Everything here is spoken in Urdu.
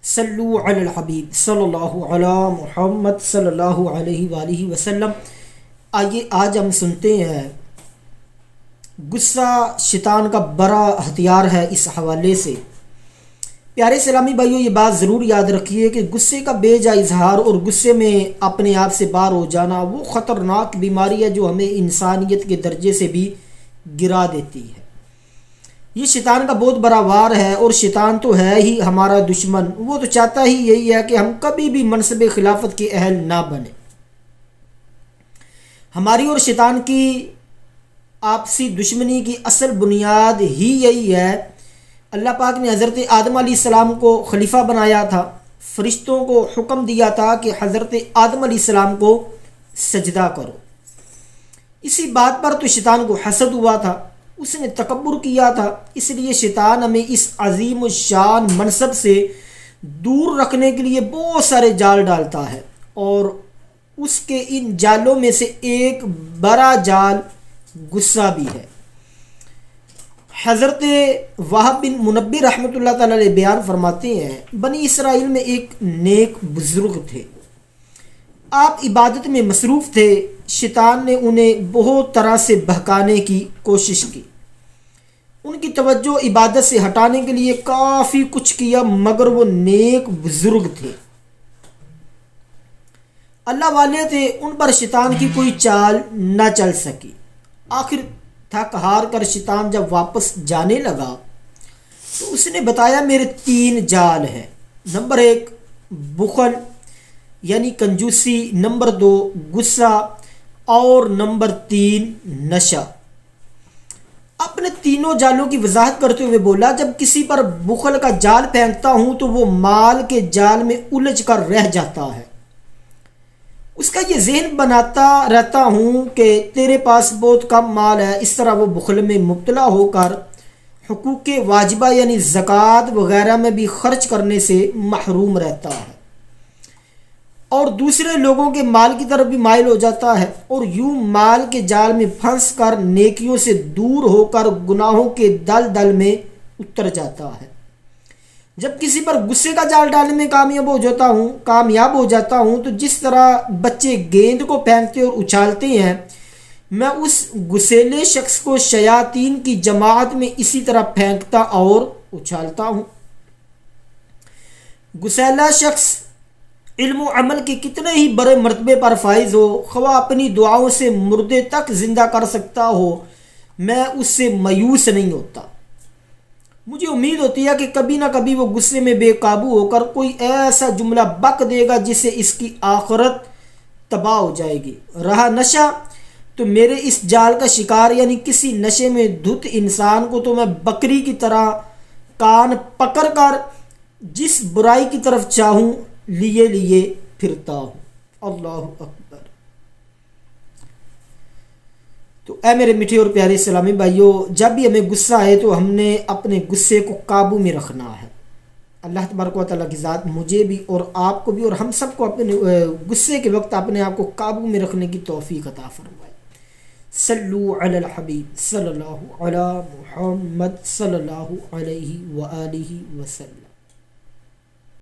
صلو علی الحبیب صلی اللہ علی محمد صلی اللہ علیہ وآلہ وسلم۔ آئیے آج ہم سنتے ہیں غصہ شیطان کا بڑا ہتھیار ہے۔ اس حوالے سے پیارے اسلامی بھائیوں، یہ بات ضرور یاد رکھیے کہ غصے کا بے جا اظہار اور غصے میں اپنے آپ سے باہر ہو جانا وہ خطرناک بیماری ہے جو ہمیں انسانیت کے درجے سے بھی گرا دیتی ہے۔ یہ شیطان کا بہت بڑا وار ہے، اور شیطان تو ہے ہی ہمارا دشمن۔ وہ تو چاہتا ہی یہی ہے کہ ہم کبھی بھی منصب خلافت کے اہل نہ بنیں۔ ہماری اور شیطان کی آپسی دشمنی کی اصل بنیاد ہی یہی ہے۔ اللہ پاک نے حضرت آدم علیہ السلام کو خلیفہ بنایا تھا، فرشتوں کو حکم دیا تھا کہ حضرت آدم علیہ السلام کو سجدہ کرو۔ اسی بات پر تو شیطان کو حسد ہوا تھا، اس نے تکبر کیا تھا۔ اس لیے شیطان ہمیں اس عظیم الشان منصب سے دور رکھنے کے لیے بہت سارے جال ڈالتا ہے، اور اس کے ان جالوں میں سے ایک بڑا جال غصہ بھی ہے۔ حضرت وہب بن منبی رحمۃ اللہ تعالی علیہ بیان فرماتے ہیں، بنی اسرائیل میں ایک نیک بزرگ تھے، آپ عبادت میں مصروف تھے۔ شیطان نے انہیں بہت طرح سے بہکانے کی کوشش کی، ان کی توجہ عبادت سے ہٹانے کے لیے کافی کچھ کیا، مگر وہ نیک بزرگ تھے، اللہ والے تھے، ان پر شیطان کی کوئی چال نہ چل سکی۔ آخر تھک ہار کر شیطان جب واپس جانے لگا تو اس نے بتایا، میرے 3 جال ہیں۔ نمبر 1 بخل یعنی کنجوسی، نمبر 2 غصہ، اور نمبر 3 نشہ۔ اپنے تینوں جالوں کی وضاحت کرتے ہوئے بولا، جب کسی پر بخل کا جال پھینکتا ہوں تو وہ مال کے جال میں الجھ کر رہ جاتا ہے، اس کا یہ ذہن بناتا رہتا ہوں کہ تیرے پاس بہت کم مال ہے۔ اس طرح وہ بخل میں مبتلا ہو کر حقوق واجبہ یعنی زکوٰۃ وغیرہ میں بھی خرچ کرنے سے محروم رہتا ہے، اور دوسرے لوگوں کے مال کی طرف بھی مائل ہو جاتا ہے، اور یوں مال کے جال میں پھنس کر نیکیوں سے دور ہو کر گناہوں کے دل میں اتر جاتا ہے۔ جب کسی پر غصے کا جال ڈالنے میں کامیاب ہو جاتا ہوں تو جس طرح بچے گیند کو پھینکتے اور اچھالتے ہیں، میں اس غصیلے شخص کو شیاطین کی جماعت میں اسی طرح پھینکتا اور اچھالتا ہوں۔ غصیلا شخص علم و عمل کے کتنے ہی بڑے مرتبے پر فائز ہو، خواہ اپنی دعاؤں سے مردے تک زندہ کر سکتا ہو، میں اس سے مایوس نہیں ہوتا۔ مجھے امید ہوتی ہے کہ کبھی نہ کبھی وہ غصے میں بے قابو ہو کر کوئی ایسا جملہ بک دے گا جس سے اس کی آخرت تباہ ہو جائے گی۔ رہا نشہ، تو میرے اس جال کا شکار یعنی کسی نشے میں دھت انسان کو تو میں بکری کی طرح کان پکڑ کر جس برائی کی طرف چاہوں لیے پھرتا ہوں۔ اللہ اکبر۔ تو اے میرے میٹھے اور پیارے اسلامی بھائیوں، جب بھی ہمیں غصہ آئے تو ہم نے اپنے غصے کو قابو میں رکھنا ہے۔ اللہ تبارک و تعالیٰ کی ذات مجھے بھی اور آپ کو بھی اور ہم سب کو اپنے غصے کے وقت اپنے آپ کو قابو میں رکھنے کی توفیق عطا فرمائے۔ صلو علی الحبیب صلی اللہ علی محمد صلی اللہ علیہ وآلہ وسلم۔